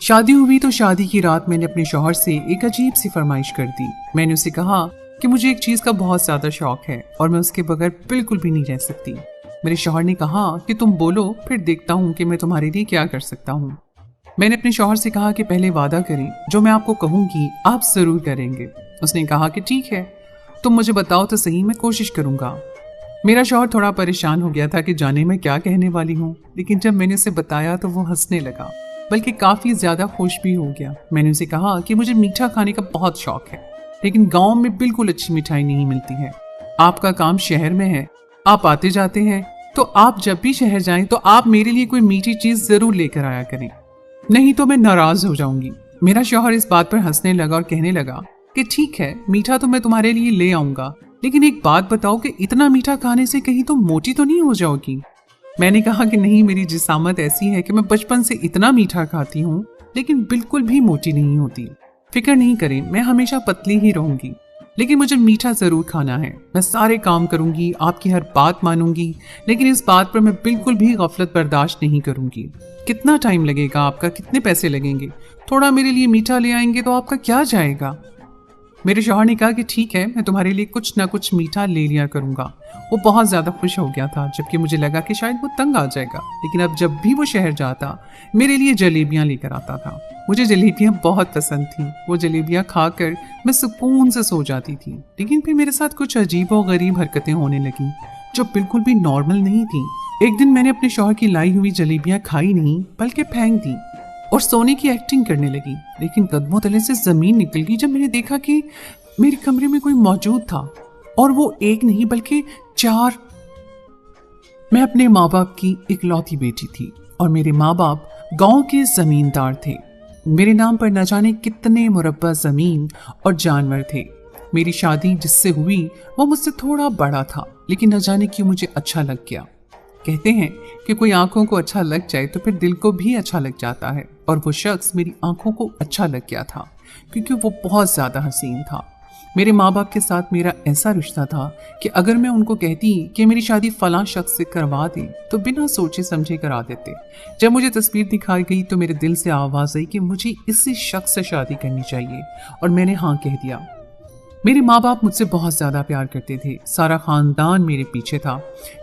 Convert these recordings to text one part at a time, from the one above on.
शादी हुई तो शादी की रात मैंने अपने शौहर से एक अजीब सी फरमाइश कर दी। मैंने उसे कहा कि मुझे एक चीज़ का बहुत ज़्यादा शौक है और मैं उसके बगैर बिल्कुल भी नहीं रह सकती। मेरे शौहर ने कहा कि तुम बोलो, फिर देखता हूँ कि मैं तुम्हारे लिए क्या कर सकता हूँ। मैंने अपने शौहर से कहा कि पहले वादा करें, जो मैं आपको कहूँगी आप ज़रूर करेंगे। उसने कहा कि ठीक है, तुम मुझे बताओ तो सही, मैं कोशिश करूँगा। मेरा शौहर थोड़ा परेशान हो गया था कि जाने मैं क्या कहने वाली हूँ, लेकिन जब मैंने उसे बताया तो वो हंसने लगा, बल्कि काफ़ी ज़्यादा खुश भी हो गया। मैंने उसे कहा कि मुझे मीठा खाने का बहुत शौक है, लेकिन गांव में बिल्कुल अच्छी मिठाई नहीं मिलती है। आपका काम शहर में है, आप आते जाते हैं, तो आप जब भी शहर जाएं तो आप मेरे लिए कोई मीठी चीज़ ज़रूर लेकर आया करें, नहीं तो मैं नाराज़ हो जाऊंगी। मेरा शौहर इस बात पर हंसने लगा और कहने लगा कि ठीक है, मीठा तो मैं तुम्हारे लिए ले आऊंगा, लेकिन एक बात बताओ कि इतना मीठा खाने से कहीं तुम मोटी तो नहीं हो जाओगी। मैंने कहा कि नहीं, मेरी जिसामत ऐसी है कि मैं बचपन से इतना मीठा खाती हूँ लेकिन बिल्कुल भी मोटी नहीं होती। फिक्र नहीं करें, मैं हमेशा पतली ही रहूंगी, लेकिन मुझे मीठा जरूर खाना है। मैं सारे काम करूंगी, आपकी हर बात मानूंगी, लेकिन इस बात पर मैं बिल्कुल भी गफलत बर्दाश्त नहीं करूंगी। कितना टाइम लगेगा आपका, कितने पैसे लगेंगे? थोड़ा मेरे लिए मीठा ले आएंगे तो आपका क्या जाएगा? मेरे शौहर ने कहा कि ठीक है, मैं तुम्हारे लिए कुछ ना कुछ मीठा ले लिया करूंगा। वो बहुत ज़्यादा खुश हो गया था, जबकि मुझे लगा कि शायद वो तंग आ जाएगा, लेकिन अब जब भी वो शहर जाता मेरे लिए जलेबियाँ लेकर आता था। मुझे जलेबियाँ बहुत पसंद थी। वो जलेबियाँ खाकर मैं सुकून से सो जाती थी, लेकिन फिर मेरे साथ कुछ अजीब और गरीब हरकतें होने लगीं जो बिल्कुल भी नॉर्मल नहीं थी। एक दिन मैंने अपने शौहर की लाई हुई जलेबियाँ खाई नहीं बल्कि फेंक दी और सोने की एक्टिंग करने लगी, लेकिन कदमों तले से जमीन निकल गई जब मैंने देखा कि मेरे कमरे में कोई मौजूद था, और वो एक नहीं बल्कि 4। मैं अपने माँ बाप की इकलौती बेटी थी और मेरे माँ बाप गांव के जमींदार थे। मेरे नाम पर न जाने कितने मुरब्बा जमीन और जानवर थे। मेरी शादी जिससे हुई वो मुझसे थोड़ा बड़ा था, लेकिन न जाने क्यों मुझे अच्छा लग गया। कहते हैं कि कोई आंखों को अच्छा लग जाए तो फिर दिल को भी अच्छा लग जाता है, और वो शख्स मेरी आंखों को अच्छा लग गया था क्योंकि वो बहुत ज़्यादा हसीन था। मेरे माँ बाप के साथ मेरा ऐसा रिश्ता था कि अगर मैं उनको कहती कि मेरी शादी फलां शख्स से करवा दें तो बिना सोचे समझे करा देते। जब मुझे तस्वीर दिखाई गई तो मेरे दिल से आवाज़ आई कि मुझे इसी शख्स से शादी करनी चाहिए, और मैंने हाँ कह दिया। मेरे माँ बाप मुझसे बहुत ज़्यादा प्यार करते थे, सारा ख़ानदान मेरे पीछे था,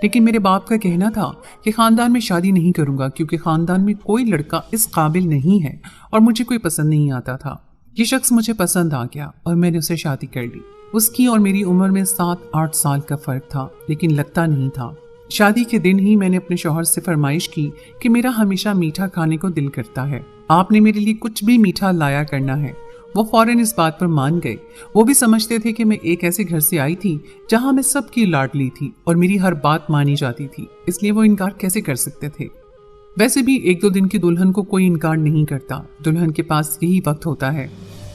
लेकिन मेरे बाप का कहना था कि ख़ानदान में शादी नहीं करूँगा क्योंकि ख़ानदान में कोई लड़का इस काबिल नहीं है और मुझे कोई पसंद नहीं आता था। ये शख्स मुझे पसंद आ गया और मैंने उससे शादी कर ली। उसकी और मेरी उम्र में 7-8 साल का फ़र्क था, लेकिन लगता नहीं था। शादी के दिन ही मैंने अपने शौहर से फरमाइश की कि मेरा हमेशा मीठा खाने को दिल करता है, आपने मेरे लिए कुछ भी मीठा लाया करना है। वो फौरन इस बात पर मान गए। वो भी समझते थे कि मैं एक ऐसे घर से आई थी जहां मैं सबकी लाडली थी और मेरी हर बात मानी जाती थी, इसलिए वो इनकार कैसे कर सकते थे। वैसे भी 1-2 दिन की दुल्हन को कोई इनकार नहीं करता। दुल्हन के पास यही वक्त होता है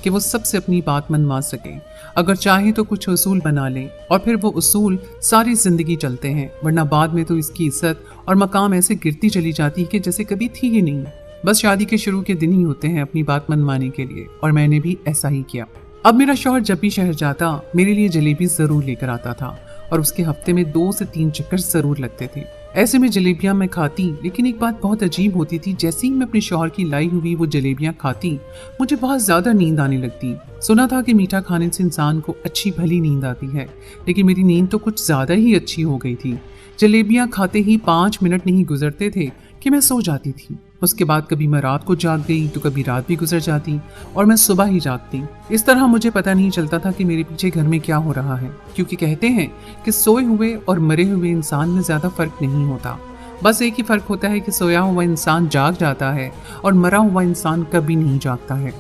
कि वो सबसे अपनी बात मनवा सके। अगर चाहे तो कुछ उसूल बना ले और फिर वो उसूल सारी जिंदगी चलते हैं, वरना बाद में तो इसकी इज्जत और मकाम ऐसे गिरती चली जाती है कि जैसे कभी थी ही नहीं। बस शादी के शुरू के दिन ही होते हैं अपनी बात मनवाने के लिए, और मैंने भी ऐसा ही किया। अब मेरा शौहर जब भी शहर जाता मेरे लिए जलेबी ज़रूर लेकर आता था, और उसके हफ्ते में 2 से 3 चक्कर ज़रूर लगते थे। ऐसे में जलेबियाँ मैं खाती, लेकिन एक बात बहुत अजीब होती थी, जैसे ही मैं अपने शौहर की लाई हुई वो जलेबियाँ खाती मुझे बहुत ज़्यादा नींद आने लगती। सुना था कि मीठा खाने से इंसान को अच्छी भली नींद आती है, लेकिन मेरी नींद तो कुछ ज़्यादा ही अच्छी हो गई थी। जलेबियाँ खाते ही 5 मिनट नहीं गुजरते थे कि मैं सो जाती थी। उसके बाद कभी मैं रात को जाग गई तो कभी रात भी गुजर जाती और मैं सुबह ही जागती। इस तरह मुझे पता नहीं चलता था कि मेरे पीछे घर में क्या हो रहा है, क्योंकि कहते हैं कि सोए हुए और मरे हुए इंसान में ज़्यादा फ़र्क नहीं होता। बस एक ही फ़र्क होता है कि सोया हुआ इंसान जाग जाता है और मरा हुआ इंसान कभी नहीं जागता है।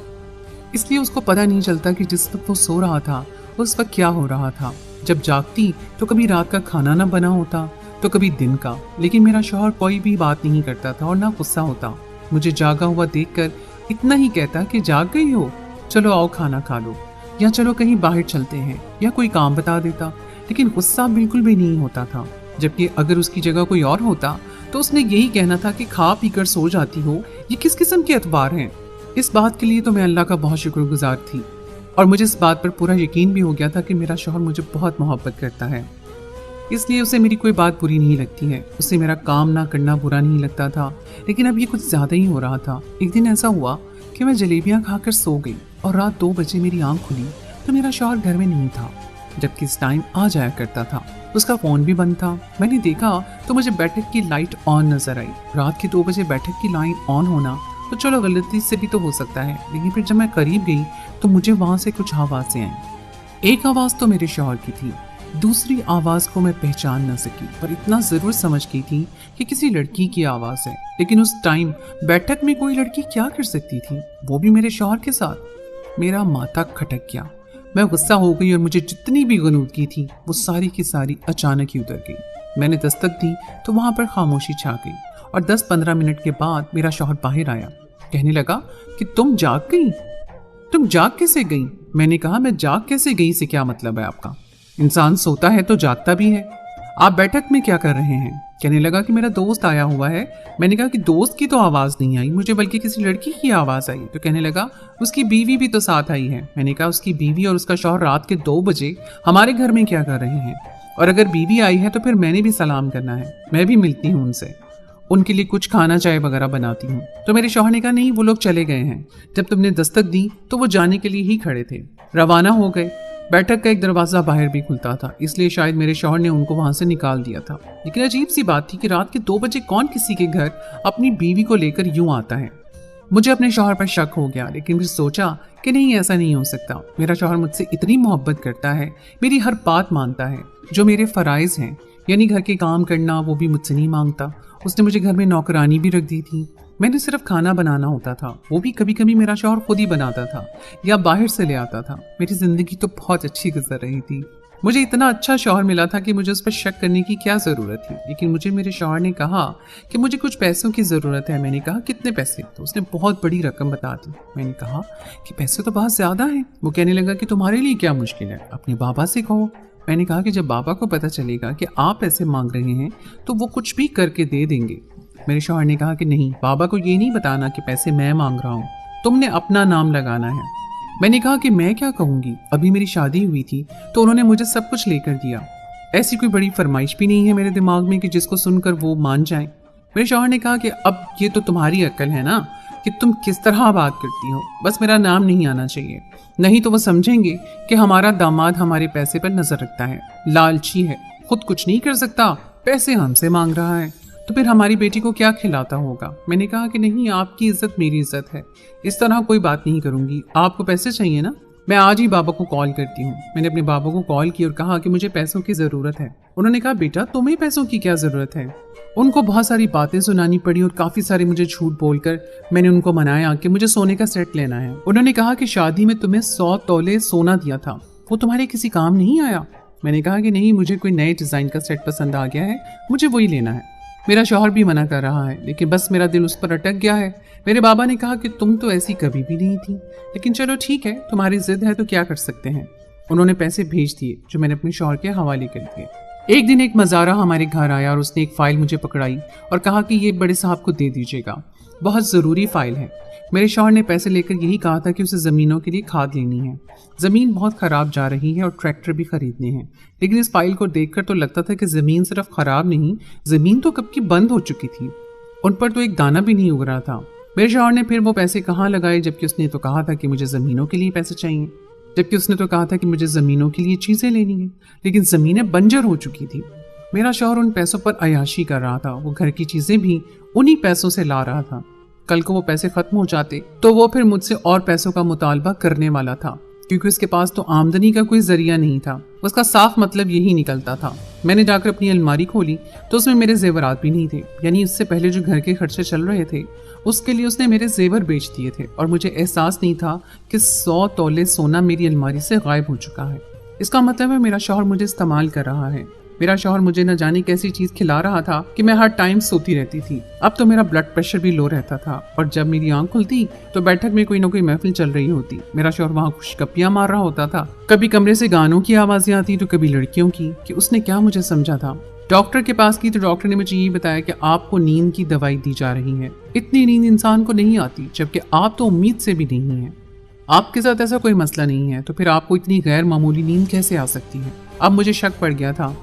इसलिए उसको पता नहीं चलता कि जिस वक्त वो सो रहा था उस वक्त क्या हो रहा था। जब जागती तो कभी रात का खाना ना बना होता तो कभी दिन का, लेकिन मेरा शौहर कोई भी बात नहीं करता था और ना गुस्सा होता। मुझे जागा हुआ देखकर इतना ही कहता कि जाग गई हो, चलो आओ खाना खा लो, या चलो कहीं बाहर चलते हैं, या कोई काम बता देता, लेकिन गुस्सा बिल्कुल भी नहीं होता था। जबकि अगर उसकी जगह कोई और होता तो उसने यही कहना था कि खा पी कर सो जाती हो, ये किस किस्म के अतबार हैं। इस बात के लिए तो मैं अल्लाह का बहुत शुक्रगुजार थी, और मुझे इस बात पर पूरा यकीन भी हो गया था कि मेरा शौहर मुझे बहुत मोहब्बत करता है, इसलिए उसे मेरी कोई बात बुरी नहीं लगती है। उसे मेरा काम ना करना बुरा नहीं लगता था, लेकिन अब ये कुछ ज़्यादा ही हो रहा था। एक दिन ऐसा हुआ कि कि मैं जलेबियां खाकर सो गई और रात 2 बजे मेरी आंख खुली तो मेरा शौहर घर में नहीं था, जबकि इस टाइम आ जाया करता था। उसका फोन भी बंद था। मैंने देखा तो मुझे बैठक की लाइट ऑन नजर आई। रात के 2 बजे बैठक की लाइट ऑन होना तो चलो गलती से भी तो हो सकता है, लेकिन फिर जब मैं करीब गई तो मुझे वहां से कुछ आवाजें आई। एक आवाज तो मेरे शौहर की थी, दूसरी आवाज को मैं पहचान न सकी, पर इतना जरूर समझ गई थी कि किसी लड़की की आवाज है। लेकिन उस टाइम बैठक में कोई लड़की क्या कर सकती थी, वो भी मेरे शौहर के साथ। मेरा माथा खटक गया। मैं गुस्सा हो गई और मुझे जितनी भी गनूदगी थी वो सारी की सारी अचानक ही उतर गई। मैंने दस्तक दी तो वहां पर खामोशी छा गई और 10-15 मिनट के बाद मेरा शौहर बाहर आया। कहने लगा कि तुम जाग गई? तुम जाग कैसे गई? मैंने कहा मैं जाग कैसे गई से क्या मतलब है आपका? इंसान सोता है तो जागता भी है। आप बैठक में क्या कर रहे हैं? कहने लगा कि मेरा दोस्त आया हुआ है। मैंने कहा कि दोस्त की तो आवाज़ नहीं आई मुझे, बल्कि किसी लड़की की आवाज़ आई। तो कहने लगा उसकी बीवी भी तो साथ आई है। मैंने कहा उसकी बीवी और उसका शौहर रात के 2 बजे हमारे घर में क्या कर रहे हैं? और अगर बीवी आई है तो फिर मैंने भी सलाम करना है, मैं भी मिलती हूँ उनसे, उनके लिए कुछ खाना चाय वगैरह बनाती हूँ। तो मेरे शौहर ने कहा नहीं, वो लोग चले गए हैं। जब तुमने दस्तक दी तो वो जाने के लिए ही खड़े थे, रवाना हो गए। बैठक का एक दरवाज़ा बाहर भी खुलता था, इसलिए शायद मेरे शौहर ने उनको वहां से निकाल दिया था। लेकिन अजीब सी बात थी कि रात के 2 बजे कौन किसी के घर अपनी बीवी को लेकर यूं आता है। मुझे अपने शौहर पर शक हो गया, लेकिन फिर सोचा कि नहीं, ऐसा नहीं हो सकता। मेरा शौहर मुझसे इतनी मोहब्बत करता है, मेरी हर बात मानता है, जो मेरे फ़राइज़ हैं यानी घर के काम करना वो भी मुझसे नहीं मांगता। उसने मुझे घर में नौकरानी भी रख दी थी। मैंने सिर्फ खाना बनाना होता था, वो भी कभी कभी मेरा शौहर खुद ही बनाता था या बाहर से ले आता था। मेरी ज़िंदगी तो बहुत अच्छी गुजर रही थी। मुझे इतना अच्छा शौहर मिला था कि मुझे उस पर शक करने की क्या ज़रूरत थी। लेकिन मुझे मेरे शौहर ने कहा कि मुझे कुछ पैसों की ज़रूरत है। मैंने कहा कितने पैसे? तो उसने बहुत बड़ी रकम बता दी। मैंने कहा कि पैसे तो बहुत ज़्यादा हैं। वो कहने लगा कि तुम्हारे लिए क्या मुश्किल है, अपने बाबा से कहो। मैंने कहा कि जब बाबा को पता चलेगा कि आप पैसे मांग रहे हैं तो वो कुछ भी करके दे देंगे। मेरे शौहर ने कहा कि नहीं, बाबा को ये नहीं बताना कि पैसे मैं मांग रहा हूँ, तुमने अपना नाम लगाना है। मैंने कहा कि मैं क्या कहूँगी, अभी मेरी शादी हुई थी तो उन्होंने मुझे सब कुछ लेकर दिया। ऐसी कोई बड़ी फरमाइश भी नहीं है मेरे दिमाग में कि जिसको सुनकर वो मान जाए। मेरे शौहर ने कहा कि अब ये तो तुम्हारी अक्ल है ना कि तुम किस तरह बात करती हो, बस मेरा नाम नहीं आना चाहिए, नहीं तो वो समझेंगे कि हमारा दामाद हमारे पैसे पर नजर रखता है, लालची है, खुद कुछ नहीं कर सकता, पैसे हमसे मांग रहा है, तो फिर हमारी बेटी को क्या खिलाता होगा। मैंने कहा कि नहीं, आपकी इज्जत मेरी इज्जत है, इस तरह कोई बात नहीं करूंगी। आपको पैसे चाहिए ना, मैं आज ही बाबा को कॉल करती हूँ। मैंने अपने बाबा को कॉल की और कहा कि मुझे पैसों की ज़रूरत है। उन्होंने कहा बेटा तुम्हें पैसों की क्या ज़रूरत है। उनको बहुत सारी बातें सुनानी पड़ी और काफ़ी सारे मुझे झूठ बोलकर मैंने उनको मनाया कि मुझे सोने का सेट लेना है। उन्होंने कहा कि शादी में तुम्हें 100 तोले सोना दिया था, वो तुम्हारे किसी काम नहीं आया। मैंने कहा कि नहीं, मुझे कोई नए डिज़ाइन का सेट पसंद आ गया है, मुझे वही लेना है। मेरा शौहर भी मना कर रहा है, लेकिन बस मेरा दिल उस पर अटक गया है। मेरे बाबा ने कहा कि तुम तो ऐसी कभी भी नहीं थी, लेकिन चलो ठीक है, तुम्हारी जिद है तो क्या कर सकते हैं। उन्होंने पैसे भेज दिए जो मैंने अपने शौहर के हवाले कर दिए। एक दिन एक मज़ारा हमारे घर आया और उसने एक फ़ाइल मुझे पकड़ाई और कहा कि ये बड़े साहब को दे दीजिएगा, बहुत ज़रूरी फ़ाइल है। मेरे शौहर ने पैसे लेकर यही कहा था कि उसे ज़मीनों के लिए खाद लेनी है, ज़मीन बहुत ख़राब जा रही है और ट्रैक्टर भी ख़रीदने हैं। लेकिन इस फाइल को देखकर तो लगता था कि ज़मीन सिर्फ ख़राब नहीं, ज़मीन तो कब की बंद हो चुकी थी, उन पर तो एक दाना भी नहीं उग रहा था। मेरे शौहर ने फिर वो पैसे कहाँ लगाए, जबकि उसने तो कहा था कि मुझे ज़मीनों के लिए पैसे चाहिए, जबकि उसने तो कहा था कि मुझे ज़मीनों के लिए चीज़ें लेनी है, लेकिन ज़मीनें बंजर हो चुकी थी। मेरा शौहर उन पैसों पर अयाशी कर रहा था, वो घर की चीज़ें भी उन्हीं पैसों से ला रहा था। कल को वो पैसे खत्म हो जाते तो वो फिर मुझसे और पैसों का मुतालबा करने वाला था, क्योंकि उसके पास तो आमदनी का कोई जरिया नहीं था। उसका साफ मतलब यही निकलता था। मैंने जाकर अपनी अलमारी खोली तो उसमें मेरे जेवरात भी नहीं थे, यानी इससे पहले जो घर के खर्चे चल रहे थे उसके लिए उसने मेरे जेवर बेच दिए थे और मुझे एहसास नहीं था कि 100 तोले सोना मेरी अलमारी से गायब हो चुका है। इसका मतलब है मेरा शौहर मुझे इस्तेमाल कर रहा है। मेरा शौहर मुझे न जाने कैसी चीज़ खिला रहा था कि मैं हर टाइम सोती रहती थी। अब तो मेरा ब्लड प्रेशर भी लो रहता था और जब मेरी आंख खुलती तो बैठक में कोई ना कोई महफिल चल रही होती। मेरा शौहर वहाँ खुशगपियाँ मार रहा होता था, कभी कमरे से गानों की आवाज़ें आती तो कभी लड़कियों की। कि उसने क्या मुझे समझा था। डॉक्टर के पास की तो डॉक्टर ने मुझे ये बताया कि आपको नींद की दवाई दी जा रही है। इतनी नींद इंसान को नहीं आती, जबकि आप तो उम्मीद से भी नहीं है। आपके साथ ऐसा कोई मसला नहीं है तो फिर आपको इतनी गैर मामूली नींद कैसे आ सकती है। अब मुझे शक पड़ गया था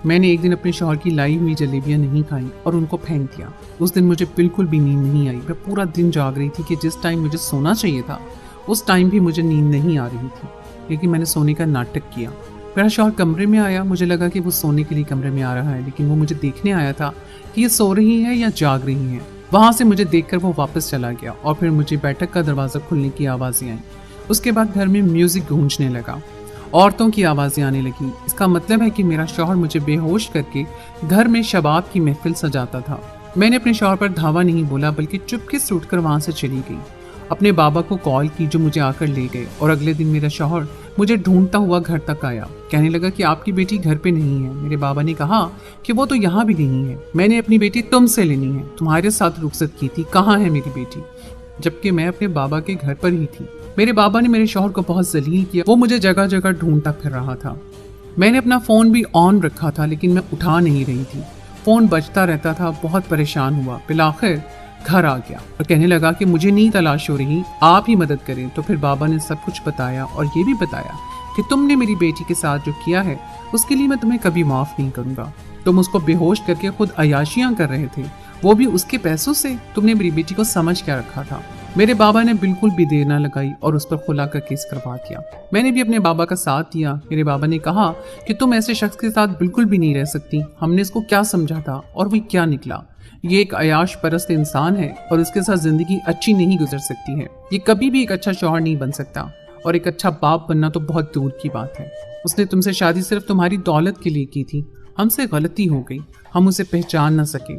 मैंने एक दिन अपने शौहर की लाई हुई जलेबियां नहीं खाई और उनको फेंक दिया। उस दिन मुझे बिल्कुल भी नींद नहीं आई। मैं पूरा दिन जाग रही थी कि जिस टाइम मुझे सोना चाहिए था उस टाइम भी मुझे नींद नहीं आ रही थी, लेकिन मैंने सोने का नाटक किया। मेरा शौहर कमरे में आया, मुझे लगा कि वो सोने के लिए कमरे में आ रहा है, लेकिन वो मुझे देखने आया था कि ये सो रही है या जाग रही है। वहां से मुझे देखकर वो वापस चला गया और फिर मुझे बैठक का दरवाज़ा खुलने की आवाज़ें आई। उसके बाद घर में म्यूज़िक गूंजने लगा, औरतों की आवाज़ें आने लगी। इसका मतलब है कि मेरा शौहर मुझे बेहोश करके घर में शबाब की महफिल सजाता था। मैंने अपने शौहर पर धावा नहीं बोला, बल्कि चुपके से उठकर वहाँ से चली गई। अपने बाबा को कॉल की जो मुझे आकर ले गए, और अगले दिन मेरा शौहर मुझे ढूंढता हुआ घर तक आया। कहने लगा कि आपकी बेटी घर पे नहीं है। मेरे बाबा ने कहा कि वो तो यहाँ भी नहीं है, मैंने अपनी बेटी तुमसे लेनी है, तुम्हारे साथ रुखसत की थी, कहाँ है मेरी बेटी? जबकि मैं अपने बाबा के घर पर ही थी। मेरे बाबा ने मेरे शौहर को बहुत जलील किया। वो मुझे जगह जगह ढूंढता फिर रहा था। मैंने अपना फ़ोन भी ऑन रखा था, लेकिन मैं उठा नहीं रही थी। फ़ोन बजता रहता था। बहुत परेशान हुआ। बिलाखिर घर आ गया और कहने लगा कि मुझे नहीं तलाश हो रही, आप ही मदद करें। तो फिर बाबा ने सब कुछ बताया और ये भी बताया कि तुमने मेरी बेटी के साथ जो किया है उसके लिए मैं तुम्हें कभी माफ़ नहीं करूँगा। तुम उसको बेहोश करके खुद अयाशियाँ कर रहे थे, वो भी उसके पैसों से। तुमने मेरी बेटी को समझ क्या रखा था? मेरे बाबा ने बिल्कुल भी देर ना लगाई और उस पर खुला का केस करवा दिया। मैंने भी अपने बाबा का साथ दिया। मेरे बाबा ने कहा कि तुम ऐसे शख्स के साथ बिल्कुल भी नहीं रह सकती। हमने इसको क्या समझा था और वो क्या निकला। ये एक अयाश परस्त इंसान है और इसके साथ जिंदगी अच्छी नहीं गुजर सकती है। ये कभी भी एक अच्छा शौहर नहीं बन सकता और एक अच्छा बाप बनना तो बहुत दूर की बात है। उसने तुमसे शादी सिर्फ तुम्हारी दौलत के लिए की थी। हमसे गलती हो गई, हम उसे पहचान न सके।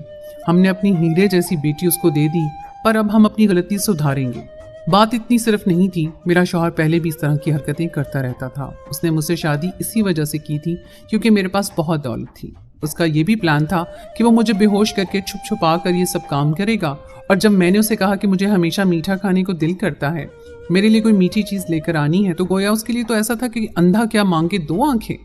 हमने अपनी हीरे जैसी बेटी उसको दे दी, पर अब हम अपनी गलती सुधारेंगे। बात इतनी सिर्फ नहीं थी, मेरा शौहर पहले भी इस तरह की हरकतें करता रहता था। उसने मुझसे शादी इसी वजह से की थी क्योंकि मेरे पास बहुत दौलत थी। उसका ये भी प्लान था कि वो मुझे बेहोश करके छुप छुपा कर ये सब काम करेगा, और जब मैंने उसे कहा कि मुझे हमेशा मीठा खाने को दिल करता है, मेरे लिए कोई मीठी चीज़ लेकर आनी है, तो गोया उसके लिए तो ऐसा था कि अंधा क्या मांगे दो आंखें।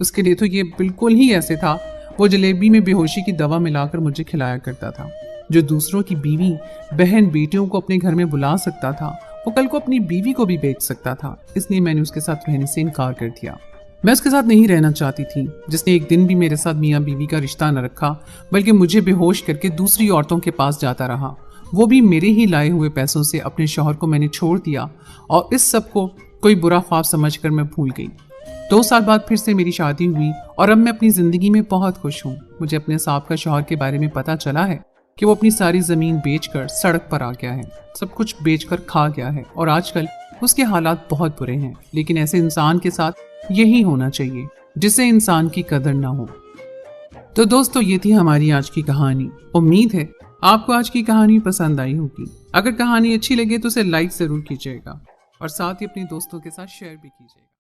उसके लिए तो ये बिल्कुल ही ऐसे था। वो जलेबी में बेहोशी की दवा मिलाकर मुझे खिलाया करता था। जो दूसरों की बीवी बहन बेटियों को अपने घर में बुला सकता था, वो कल को अपनी बीवी को भी बेच सकता था। इसलिए मैंने उसके साथ रहने से इनकार कर दिया। मैं उसके साथ नहीं रहना चाहती थी, जिसने एक दिन भी मेरे साथ मियाँ बीवी का रिश्ता न रखा, बल्कि मुझे बेहोश करके दूसरी औरतों के पास जाता रहा। वो भी मेरे ही लाए हुए पैसों से। अपने शौहर को मैंने छोड़ दिया और इस सब को कोई बुरा ख्वाब समझकर मैं भूल गई। 2 साल बाद फिर से मेरी शादी हुई और अब मैं अपनी ज़िंदगी में बहुत खुश हूँ। मुझे अपने साबका शौहर के बारे में पता चला है कि वो अपनी सारी ज़मीन बेचकर सड़क पर आ गया है, सब कुछ बेचकर खा गया है और आजकल उसके हालात बहुत बुरे हैं। लेकिन ऐसे इंसान के साथ यही होना चाहिए जिससे इंसान की कदर ना हो। तो दोस्तों, ये थी हमारी आज की कहानी। उम्मीद है आपको आज की कहानी पसंद आई होगी। अगर कहानी अच्छी लगे तो उसे लाइक ज़रूर कीजिएगा और साथ ही अपने दोस्तों के साथ शेयर भी कीजिएगा।